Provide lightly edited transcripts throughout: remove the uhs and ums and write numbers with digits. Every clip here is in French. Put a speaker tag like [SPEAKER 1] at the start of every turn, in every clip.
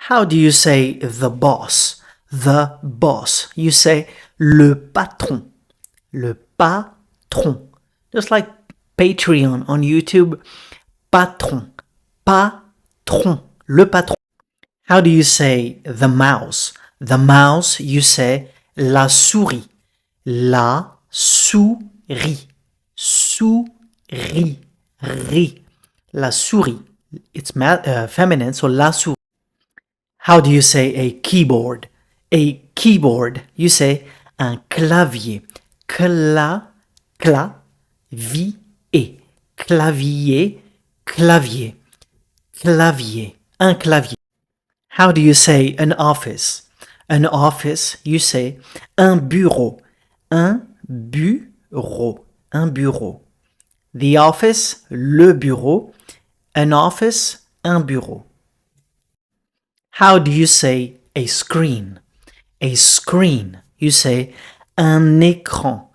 [SPEAKER 1] How do you say the boss? The boss. You say le patron. Le patron. Just like Patreon on YouTube. Patron. Patron. Le patron. How do you say the mouse? The mouse, you say la souris. La souris. Souris. Ri. La souris. It's feminine, so la souris. How do you say a keyboard? A keyboard, you say un clavier. Clavier. Clavier. Clavier. Clavier. Un clavier. How do you say an office? An office, you say un bureau. Un bureau. Un bureau. The office, le bureau. An office, un bureau. How do you say a screen? A screen, you say un écran.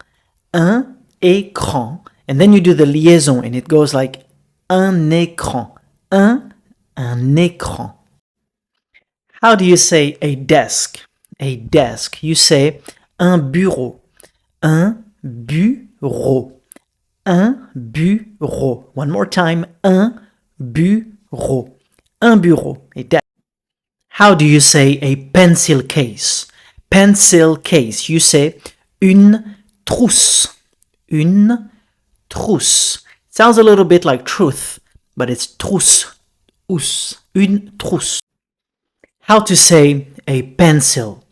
[SPEAKER 1] Un écran. And then you do the liaison and it goes like un écran. Un écran. How do you say a desk? A desk, you say un bureau. Un bureau. Un bureau. One more time, un bureau. Un bureau. A desk. How do you say a pencil case? Pencil case, you say une trousse. Une trousse. Sounds a little bit like truth, but it's trousse. Une trousse. How to say a pencil?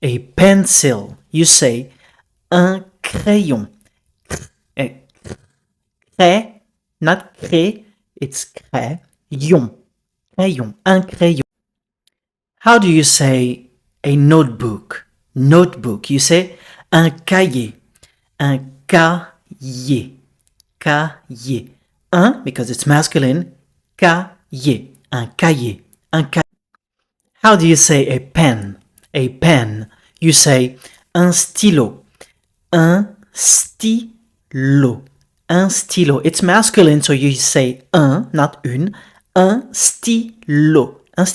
[SPEAKER 1] A pencil, you say un crayon. Cray, not cré, it's crayon. Crayon, un crayon. How do you say a notebook? Notebook, you say un cahier. Un cahier. Cahier. Un, because it's masculine, cahier. Un cahier. Un cahier. How do you say a pen? A pen, you say un stylo. Un stylo. Un stylo. It's masculine, so you say un, not une. Un stylo. Un stylo.